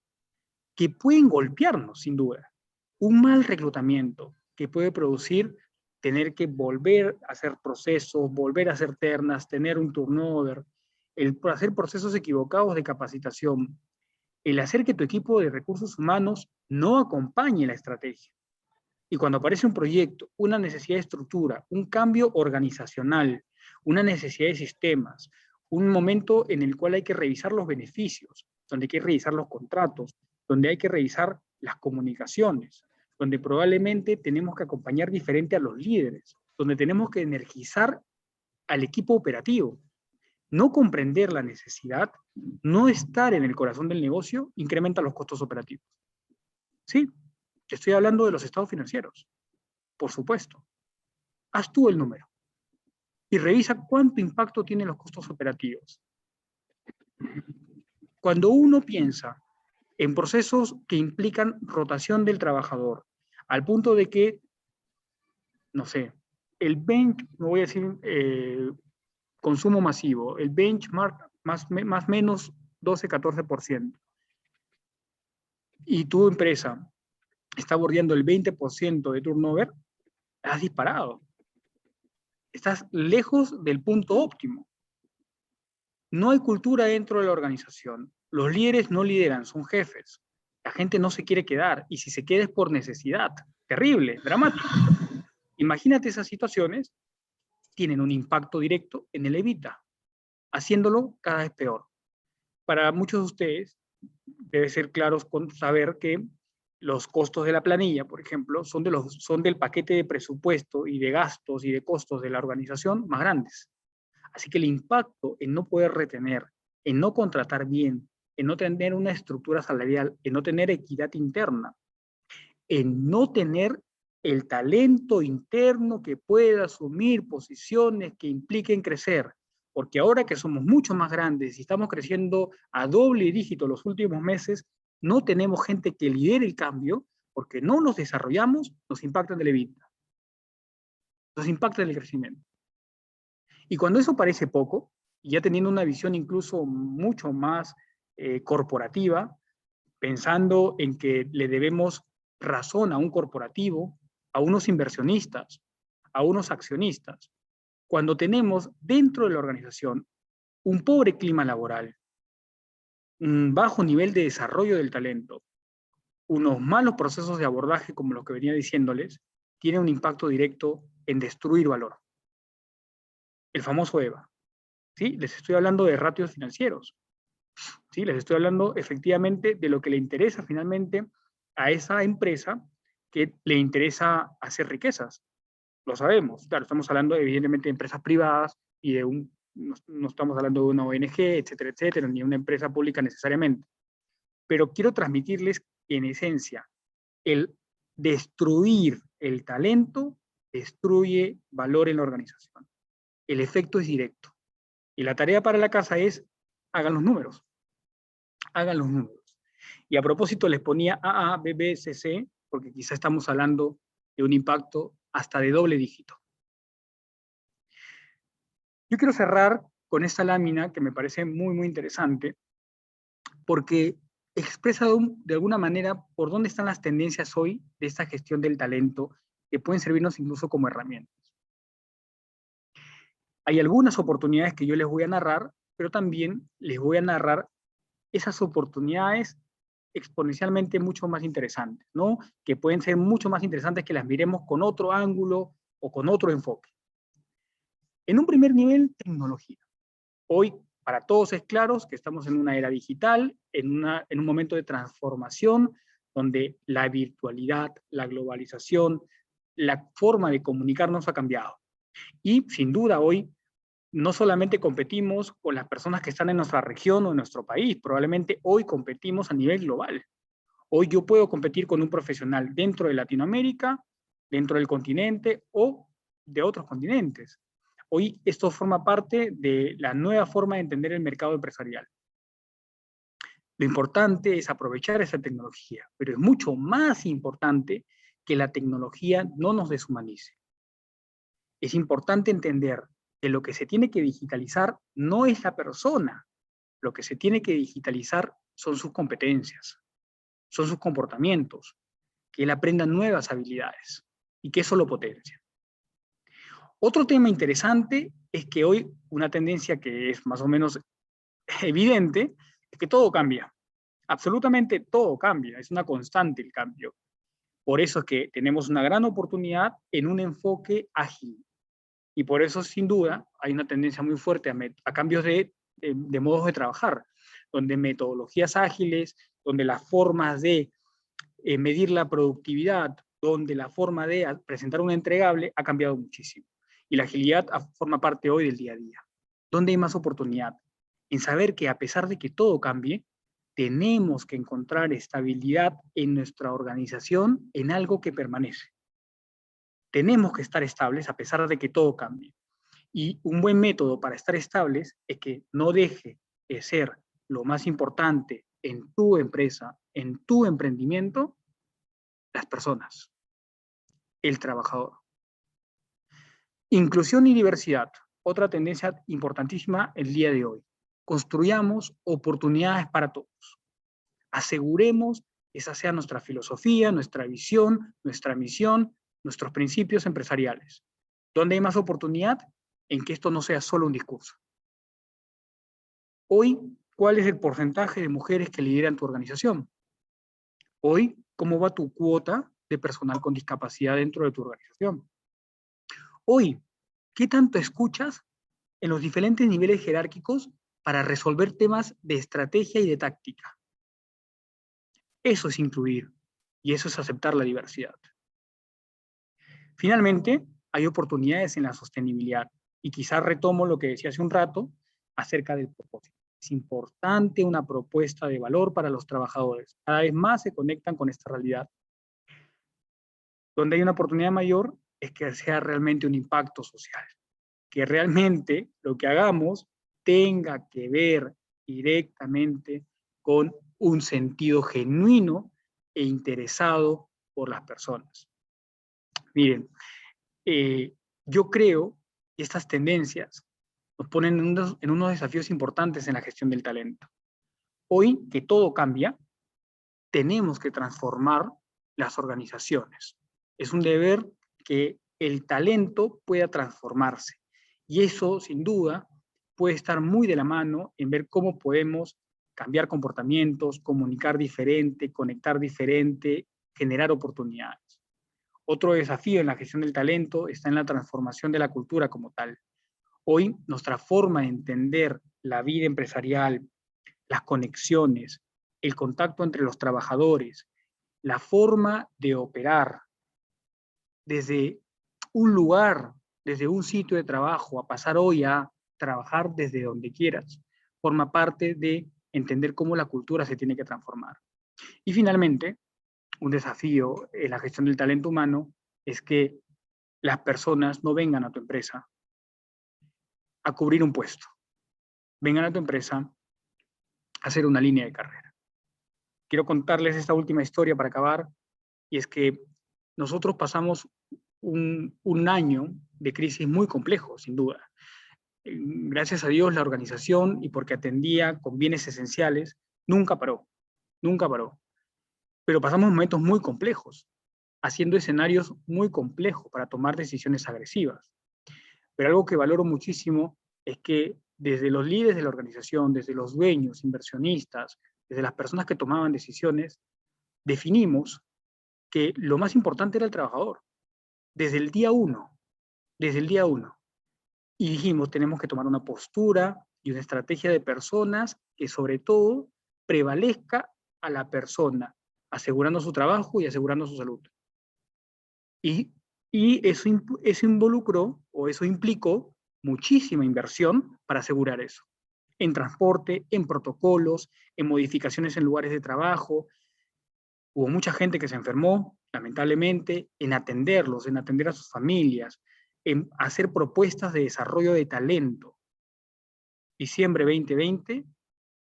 que pueden golpearnos, sin duda. Un mal reclutamiento que puede producir tener que volver a hacer procesos, volver a hacer ternas, tener un turnover. el hacer procesos equivocados de capacitación, el hacer que tu equipo de recursos humanos no acompañe la estrategia. Y cuando aparece un proyecto, una necesidad de estructura, un cambio organizacional, una necesidad de sistemas, un momento en el cual hay que revisar los beneficios, donde hay que revisar los contratos, donde hay que revisar las comunicaciones, donde probablemente tenemos que acompañar diferente a los líderes, donde tenemos que energizar al equipo operativo. No comprender la necesidad, no estar en el corazón del negocio, incrementa los costos operativos. Sí, te estoy hablando de los estados financieros, por supuesto. Haz tú el número y revisa cuánto impacto tienen los costos operativos. Cuando uno piensa en procesos que implican rotación del trabajador, al punto de que, no sé, el bench, no voy a decir consumo masivo, el benchmark más o menos 12-14%, y tu empresa está bordeando el 20% de turnover, has disparado. Estás lejos del punto óptimo. No hay cultura dentro de la organización. Los líderes no lideran, son jefes. La gente no se quiere quedar, y si se queda es por necesidad. Terrible, dramático. Imagínate esas situaciones, tienen un impacto directo en el EBITDA, haciéndolo cada vez peor. Para muchos de ustedes, debe ser claros con saber que los costos de la planilla, por ejemplo, son del paquete de presupuesto y de gastos y de costos de la organización más grandes. Así que el impacto en no poder retener, en no contratar bien, en no tener una estructura salarial, en no tener equidad interna, en no tener el talento interno que pueda asumir posiciones que impliquen crecer. Porque ahora que somos mucho más grandes y estamos creciendo a doble dígito los últimos meses, no tenemos gente que lidere el cambio, porque no los desarrollamos, nos impactan del EBITDA, nos impacta el crecimiento. Y cuando eso parece poco, y ya teniendo una visión incluso mucho más corporativa, pensando en que le debemos razón a un corporativo, a unos inversionistas, a unos accionistas, cuando tenemos dentro de la organización un pobre clima laboral, un bajo nivel de desarrollo del talento, unos malos procesos de abordaje como los que venía diciéndoles, tiene un impacto directo en destruir valor. El famoso EVA. ¿Sí? Les estoy hablando de ratios financieros. ¿Sí? Les estoy hablando efectivamente de lo que le interesa finalmente a esa empresa, que le interesa hacer riquezas. Lo sabemos. Claro, estamos hablando evidentemente de empresas privadas y no estamos hablando de una ONG, etcétera, ni una empresa pública necesariamente. Pero quiero transmitirles que en esencia, el destruir el talento destruye valor en la organización. El efecto es directo. Y la tarea para la casa es, hagan los números. Hagan los números. Y a propósito les ponía AA, BB, CC, porque quizá estamos hablando de un impacto hasta de doble dígito. Yo quiero cerrar con esta lámina que me parece muy, muy interesante, porque expresa de alguna manera por dónde están las tendencias hoy de esta gestión del talento, que pueden servirnos incluso como herramientas. Hay algunas oportunidades que yo les voy a narrar, pero también les voy a narrar esas oportunidades exponencialmente mucho más interesantes, ¿no? Que pueden ser mucho más interesantes que las miremos con otro ángulo o con otro enfoque. En un primer nivel, tecnología. Hoy, para todos es claro que estamos en una era digital, en un momento de transformación, donde la virtualidad, la globalización, la forma de comunicarnos ha cambiado. Y sin duda hoy, no solamente competimos con las personas que están en nuestra región o en nuestro país, probablemente hoy competimos a nivel global. Hoy yo puedo competir con un profesional dentro de Latinoamérica, dentro del continente o de otros continentes. Hoy esto forma parte de la nueva forma de entender el mercado empresarial. Lo importante es aprovechar esa tecnología, pero es mucho más importante que la tecnología no nos deshumanice. Es importante entender que lo que se tiene que digitalizar no es la persona, lo que se tiene que digitalizar son sus competencias, son sus comportamientos, que él aprenda nuevas habilidades y que eso lo potencie. Otro tema interesante es que hoy una tendencia que es más o menos evidente es que todo cambia. Absolutamente todo cambia. Es una constante el cambio. Por eso es que tenemos una gran oportunidad en un enfoque ágil. Y por eso, sin duda, hay una tendencia muy fuerte a cambios de modos de trabajar, donde metodologías ágiles, donde las formas de medir la productividad, donde la forma de presentar un entregable ha cambiado muchísimo. Y la agilidad forma parte hoy del día a día. ¿Dónde hay más oportunidad? En saber que a pesar de que todo cambie, tenemos que encontrar estabilidad en nuestra organización en algo que permanece. Tenemos que estar estables a pesar de que todo cambie. Y un buen método para estar estables es que no deje de ser lo más importante en tu empresa, en tu emprendimiento, las personas, el trabajador. Inclusión y diversidad, otra tendencia importantísima el día de hoy. Construyamos oportunidades para todos. Aseguremos que esa sea nuestra filosofía, nuestra visión, nuestra misión, nuestros principios empresariales. ¿Dónde hay más oportunidad? En que esto no sea solo un discurso. Hoy, ¿cuál es el porcentaje de mujeres que lideran tu organización? Hoy, ¿cómo va tu cuota de personal con discapacidad dentro de tu organización? Hoy, ¿qué tanto escuchas en los diferentes niveles jerárquicos para resolver temas de estrategia y de táctica? Eso es incluir y eso es aceptar la diversidad. Finalmente, hay oportunidades en la sostenibilidad y quizás retomo lo que decía hace un rato acerca del propósito. Es importante una propuesta de valor para los trabajadores. Cada vez más se conectan con esta realidad. Donde hay una oportunidad mayor es que sea realmente un impacto social, que realmente lo que hagamos tenga que ver directamente con un sentido genuino e interesado por las personas. Miren, yo creo que estas tendencias nos ponen en unos desafíos importantes en la gestión del talento. Hoy que todo cambia, tenemos que transformar las organizaciones. Es un deber que el talento pueda transformarse. Y eso, sin duda, puede estar muy de la mano en ver cómo podemos cambiar comportamientos, comunicar diferente, conectar diferente, generar oportunidades. Otro desafío en la gestión del talento está en la transformación de la cultura como tal. Hoy, nuestra forma de entender la vida empresarial, las conexiones, el contacto entre los trabajadores, la forma de operar desde un lugar, desde un sitio de trabajo, a pasar hoy a trabajar desde donde quieras, forma parte de entender cómo la cultura se tiene que transformar. Y finalmente, un desafío en la gestión del talento humano es que las personas no vengan a tu empresa a cubrir un puesto, vengan a tu empresa a hacer una línea de carrera. Quiero contarles esta última historia para acabar, y es que nosotros pasamos un año de crisis muy complejo, sin duda. Gracias a Dios, la organización, y porque atendía con bienes esenciales, nunca paró, nunca paró. Pero pasamos momentos muy complejos, haciendo escenarios muy complejos para tomar decisiones agresivas. Pero algo que valoro muchísimo es que desde los líderes de la organización, desde los dueños, inversionistas, desde las personas que tomaban decisiones, definimos que lo más importante era el trabajador, desde el día uno, desde el día uno. Y dijimos, tenemos que tomar una postura y una estrategia de personas que sobre todo prevalezca a la persona, asegurando su trabajo y asegurando su salud. Y eso involucró, o eso implicó, muchísima inversión para asegurar eso. En transporte, en protocolos, en modificaciones en lugares de trabajo. Hubo mucha gente que se enfermó, lamentablemente, en atenderlos, en atender a sus familias, en hacer propuestas de desarrollo de talento. Diciembre 2020,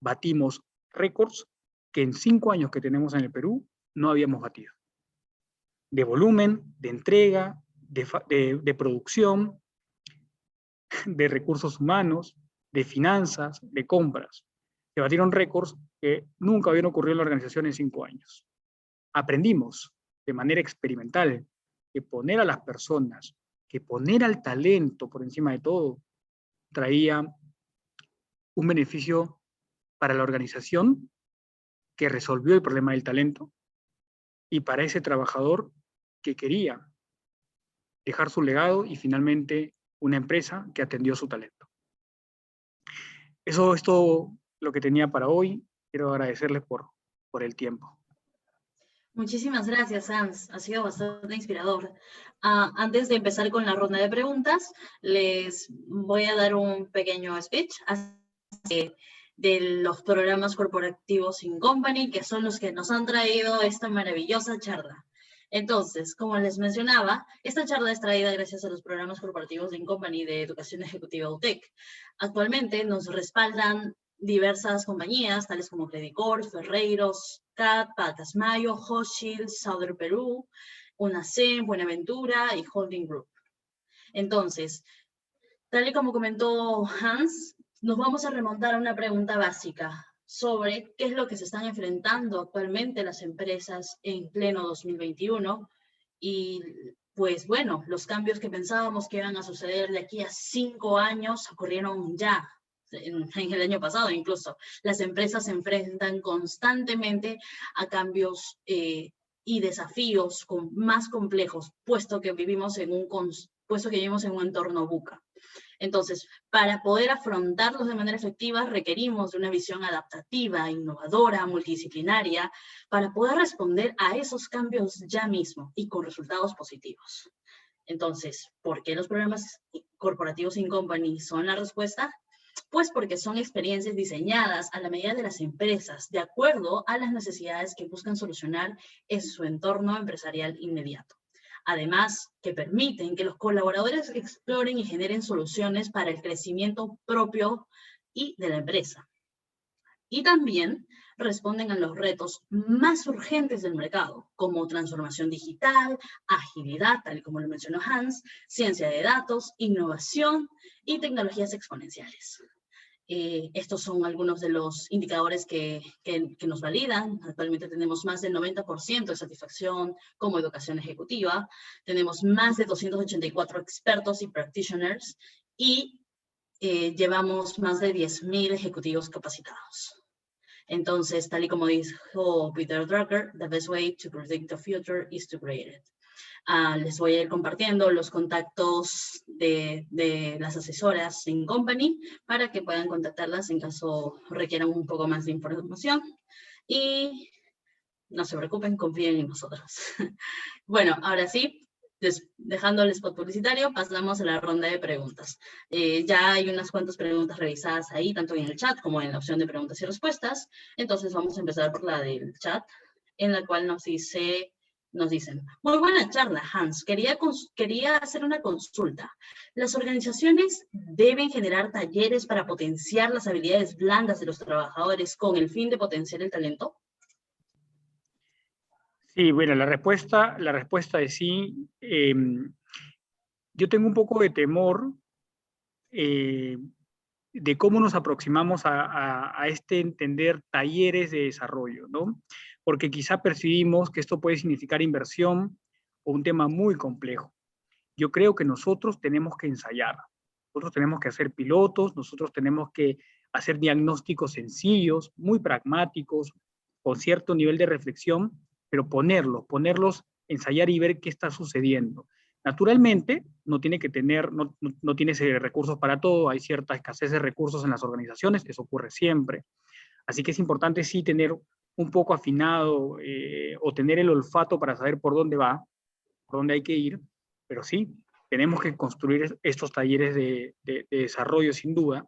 batimos récords que en 5 años que tenemos en el Perú no habíamos batido. De volumen, de entrega, de producción, de recursos humanos, de finanzas, de compras. Se batieron récords que nunca habían ocurrido en la organización en 5 años. Aprendimos de manera experimental que poner a las personas, que poner al talento por encima de todo, traía un beneficio para la organización que resolvió el problema del talento y para ese trabajador que quería dejar su legado y finalmente una empresa que atendió su talento. Eso es todo lo que tenía para hoy. Quiero agradecerles por el tiempo. Muchísimas gracias, Hans. Ha sido bastante inspirador. Antes de empezar con la ronda de preguntas, les voy a dar un pequeño speech de los programas corporativos in company, que son los que nos han traído esta maravillosa charla. Entonces, como les mencionaba, esta charla es traída gracias a los programas corporativos in company de Educación Ejecutiva UTEC. Actualmente nos respaldan diversas compañías, tales como Credicor, Ferreiros, CAT, Pacasmayo, Hochschild, Southern Perú, UNACEM, Buenaventura y Holding Group. Entonces, tal y como comentó Hans, nos vamos a remontar a una pregunta básica sobre qué es lo que se están enfrentando actualmente las empresas en pleno 2021 y pues bueno, los cambios que pensábamos que iban a suceder de aquí a 5 años ocurrieron ya. En el año pasado incluso, las empresas se enfrentan constantemente a cambios y desafíos más complejos, puesto que vivimos en un entorno VUCA. Entonces, para poder afrontarlos de manera efectiva, requerimos de una visión adaptativa, innovadora, multidisciplinaria, para poder responder a esos cambios ya mismo y con resultados positivos. Entonces, ¿por qué los programas corporativos in company son la respuesta? Pues porque son experiencias diseñadas a la medida de las empresas, de acuerdo a las necesidades que buscan solucionar en su entorno empresarial inmediato. Además, que permiten que los colaboradores exploren y generen soluciones para el crecimiento propio y de la empresa. Y también responden a los retos más urgentes del mercado, como transformación digital, agilidad, tal y como lo mencionó Hans, ciencia de datos, innovación y tecnologías exponenciales. Estos son algunos de los indicadores que nos validan. Actualmente tenemos más del 90% de satisfacción como educación ejecutiva. Tenemos más de 284 expertos y practitioners y llevamos más de 10.000 ejecutivos capacitados. Entonces, tal y como dijo Peter Drucker, the best way to predict the future is to create it. Les voy a ir compartiendo los contactos de las asesoras in company para que puedan contactarlas en caso requieran un poco más de información. Y no se preocupen, confíen en nosotros. Bueno, ahora sí, dejando el spot publicitario, pasamos a la ronda de preguntas. Ya hay unas cuantas preguntas revisadas ahí, tanto en el chat como en la opción de preguntas y respuestas. Entonces vamos a empezar por la del chat, en la cual nos dicen, muy buena charla, Hans. Quería hacer una consulta. ¿Las organizaciones deben generar talleres para potenciar las habilidades blandas de los trabajadores con el fin de potenciar el talento? Sí, bueno, la respuesta es sí. Yo tengo un poco de temor de cómo nos aproximamos a este entender talleres de desarrollo, ¿no? Porque quizá percibimos que esto puede significar inversión o un tema muy complejo. Yo creo que nosotros tenemos que ensayar, nosotros tenemos que hacer pilotos, nosotros tenemos que hacer diagnósticos sencillos, muy pragmáticos, con cierto nivel de reflexión, pero ponerlos, ensayar y ver qué está sucediendo. Naturalmente, no tiene recursos para todo, hay cierta escasez de recursos en las organizaciones, eso ocurre siempre. Así que es importante sí tener un poco afinado o tener el olfato para saber por dónde va, por dónde hay que ir, pero sí, tenemos que construir estos talleres de desarrollo sin duda.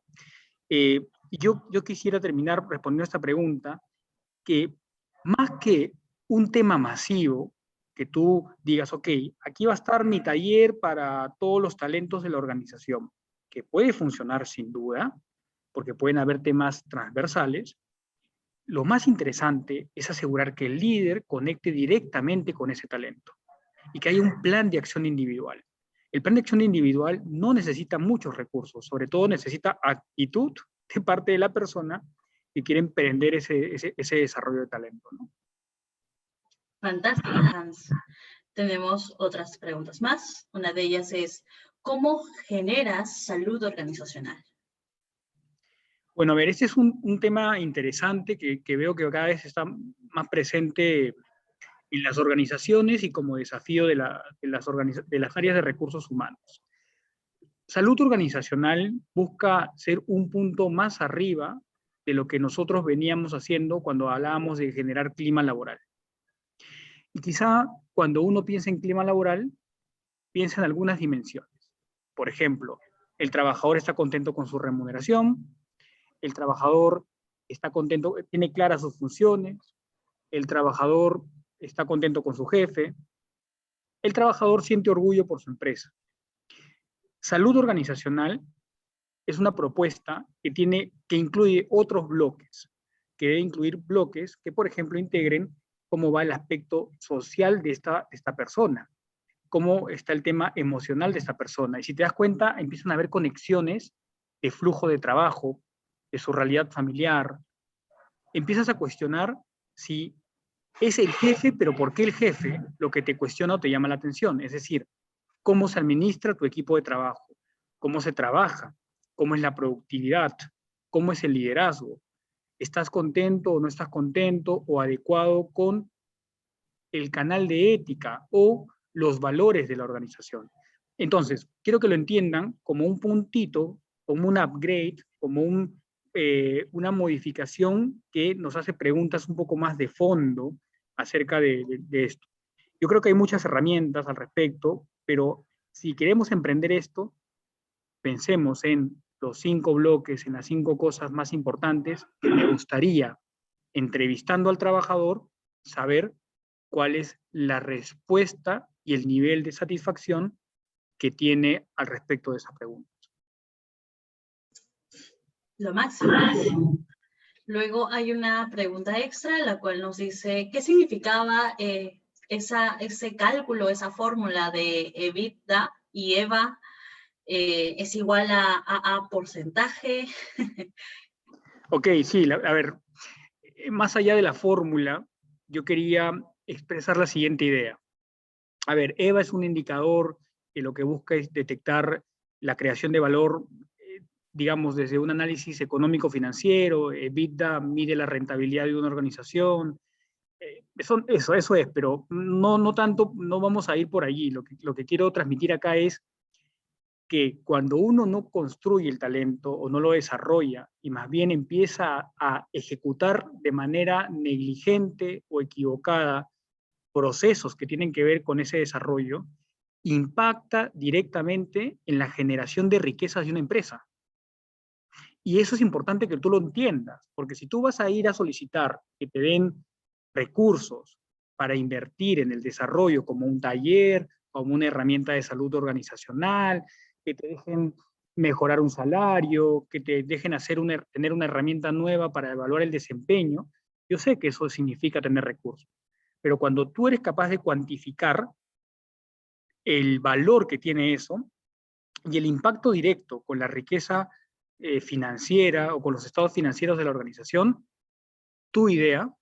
Y yo quisiera terminar respondiendo a esta pregunta, que más que un tema masivo, que tú digas, ok, aquí va a estar mi taller para todos los talentos de la organización, que puede funcionar sin duda, porque pueden haber temas transversales. Lo más interesante es asegurar que el líder conecte directamente con ese talento y que haya un plan de acción individual. El plan de acción individual no necesita muchos recursos, sobre todo necesita actitud de parte de la persona que quiere emprender ese desarrollo de talento, ¿no? Fantástico, Hans. Tenemos otras preguntas más. Una de ellas es, ¿cómo generas salud organizacional? Bueno, a ver, este es un tema interesante que veo que cada vez está más presente en las organizaciones y como desafío de las áreas de recursos humanos. Salud organizacional busca ser un punto más arriba de lo que nosotros veníamos haciendo cuando hablábamos de generar clima laboral. Y quizá cuando uno piensa en clima laboral, piensa en algunas dimensiones. Por ejemplo, el trabajador está contento con su remuneración, el trabajador está contento, tiene claras sus funciones, el trabajador está contento con su jefe, el trabajador siente orgullo por su empresa. Salud organizacional es una propuesta que incluye otros bloques, que debe incluir bloques que, por ejemplo, integren cómo va el aspecto social de esta persona, cómo está el tema emocional de esta persona. Y si te das cuenta, empiezan a haber conexiones de flujo de trabajo, de su realidad familiar. Empiezas a cuestionar si es el jefe, pero ¿por qué el jefe? Lo que te cuestiona o te llama la atención. Es decir, cómo se administra tu equipo de trabajo, cómo se trabaja, cómo es la productividad, cómo es el liderazgo. ¿Estás contento o no estás contento o adecuado con el canal de ética o los valores de la organización? Entonces, quiero que lo entiendan como un puntito, como un upgrade, como una modificación que nos hace preguntas un poco más de fondo acerca de esto. Yo creo que hay muchas herramientas al respecto, pero si queremos emprender esto, pensemos en los 5 bloques, en las 5 cosas más importantes que me gustaría, entrevistando al trabajador, saber cuál es la respuesta y el nivel de satisfacción que tiene al respecto de esa pregunta. Lo máximo. Luego hay una pregunta extra, la cual nos dice, ¿qué significaba ese cálculo, esa fórmula de EBITDA y EVA? ¿Es igual a porcentaje? Ok, sí, a ver, más allá de la fórmula, yo quería expresar la siguiente idea. A ver, EVA es un indicador que lo que busca es detectar la creación de valor, digamos, desde un análisis económico-financiero. EBITDA mide la rentabilidad de una organización. Eso es, pero no tanto, no vamos a ir por allí. Lo que quiero transmitir acá es que cuando uno no construye el talento o no lo desarrolla y más bien empieza a ejecutar de manera negligente o equivocada procesos que tienen que ver con ese desarrollo, impacta directamente en la generación de riquezas de una empresa. Y eso es importante que tú lo entiendas, porque si tú vas a ir a solicitar que te den recursos para invertir en el desarrollo como un taller, como una herramienta de salud organizacional, que te dejen mejorar un salario, que te dejen tener una herramienta nueva para evaluar el desempeño, yo sé que eso significa tener recursos. Pero cuando tú eres capaz de cuantificar el valor que tiene eso y el impacto directo con la riqueza financiera o con los estados financieros de la organización, tu idea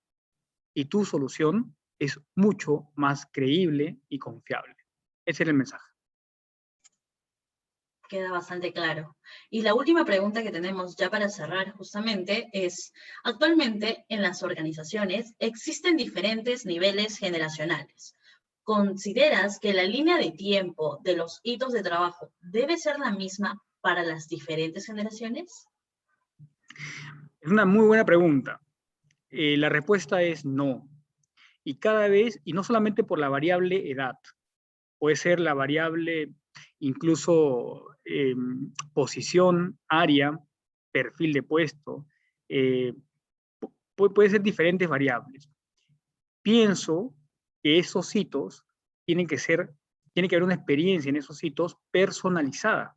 y tu solución es mucho más creíble y confiable. Ese es el mensaje. Queda bastante claro. Y la última pregunta que tenemos ya para cerrar justamente es, actualmente en las organizaciones existen diferentes niveles generacionales. ¿Consideras que la línea de tiempo de los hitos de trabajo debe ser la misma para las diferentes generaciones? Es una muy buena pregunta. La respuesta es no. Y cada vez, y no solamente por la variable edad, puede ser la variable incluso posición, área, perfil de puesto, eh, puede ser diferentes variables. Pienso que esos hitos tienen que haber una experiencia en esos hitos personalizada.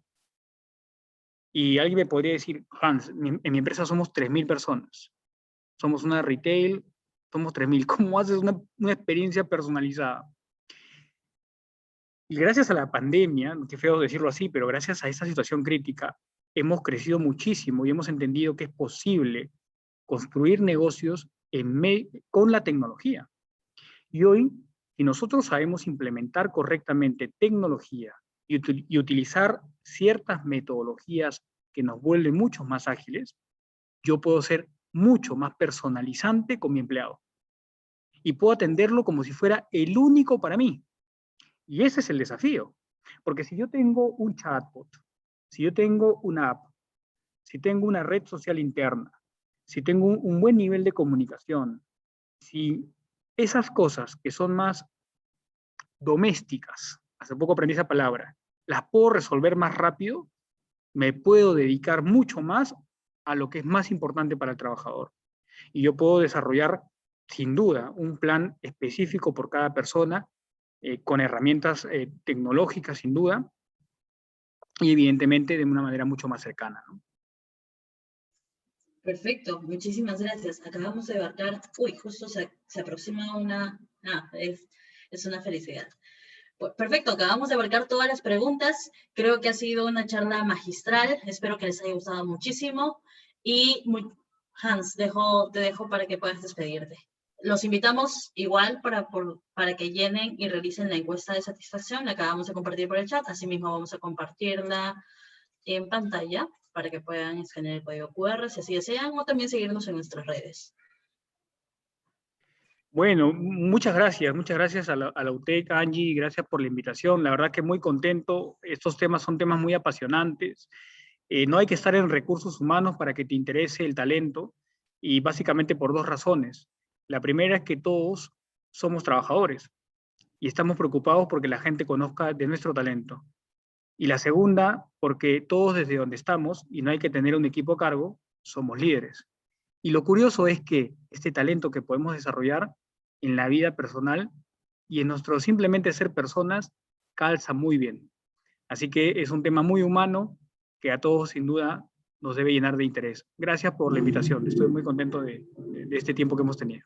Y alguien me podría decir, Hans, en mi empresa somos 3.000 personas. Somos una retail, somos 3.000. ¿Cómo haces una experiencia personalizada? Y gracias a la pandemia, qué feo decirlo así, pero gracias a esta situación crítica, hemos crecido muchísimo y hemos entendido que es posible construir negocios con la tecnología. Y hoy, si nosotros sabemos implementar correctamente tecnología y utilizar ciertas metodologías que nos vuelven mucho más ágiles, yo puedo ser mucho más personalizante con mi empleado. Y puedo atenderlo como si fuera el único para mí. Y ese es el desafío. Porque si yo tengo un chatbot, si yo tengo una app, si tengo una red social interna, si tengo un buen nivel de comunicación, si esas cosas que son más domésticas, hace poco aprendí esa palabra, las puedo resolver más rápido, me puedo dedicar mucho más a lo que es más importante para el trabajador. Y yo puedo desarrollar, sin duda, un plan específico por cada persona, con herramientas tecnológicas, sin duda, y evidentemente de una manera mucho más cercana, ¿no? Perfecto, muchísimas gracias. Acabamos de abarcar, uy, justo se aproxima una, es una felicidad. Pues, perfecto, acabamos de abarcar todas las preguntas. Creo que ha sido una charla magistral. Espero que les haya gustado muchísimo. Y Hans, te dejo para que puedas despedirte. Los invitamos igual para que llenen y realicen la encuesta de satisfacción. La acabamos de compartir por el chat. Asimismo, vamos a compartirla en pantalla para que puedan escanear el código QR si así desean, o también seguirnos en nuestras redes. Bueno, muchas gracias a la UTEC, Angie, gracias por la invitación. La verdad que muy contento. Estos temas son temas muy apasionantes. No hay que estar en recursos humanos para que te interese el talento, y básicamente por dos razones. La primera es que todos somos trabajadores y estamos preocupados porque la gente conozca de nuestro talento. Y la segunda, porque todos desde donde estamos, y no hay que tener un equipo a cargo, somos líderes. Y lo curioso es que este talento que podemos desarrollar en la vida personal y en nuestro simplemente ser personas calza muy bien. Así que es un tema muy humano que a todos sin duda nos debe llenar de interés. Gracias por la invitación. Estoy muy contento de este tiempo que hemos tenido.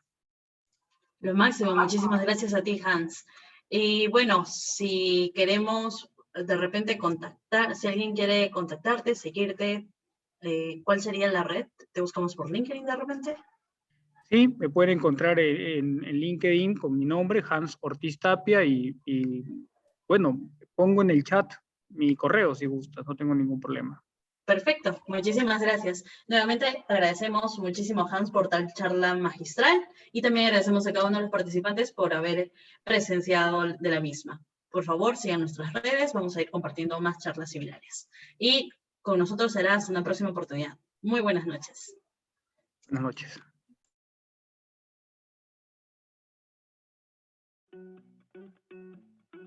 Lo máximo, muchísimas gracias a ti, Hans. Y bueno, si queremos de repente contactar, si alguien quiere contactarte, seguirte, ¿cuál sería la red? ¿Te buscamos por LinkedIn de repente? Sí, me pueden encontrar en LinkedIn con mi nombre, Hans Ortiz Tapia, y bueno, pongo en el chat mi correo si gustas, no tengo ningún problema. Perfecto, muchísimas gracias. Nuevamente agradecemos muchísimo, Hans, por tal charla magistral, y también agradecemos a cada uno de los participantes por haber presenciado de la misma. Por favor, sigan nuestras redes, vamos a ir compartiendo más charlas similares. Y con nosotros será hasta una próxima oportunidad. Muy buenas noches. Buenas noches.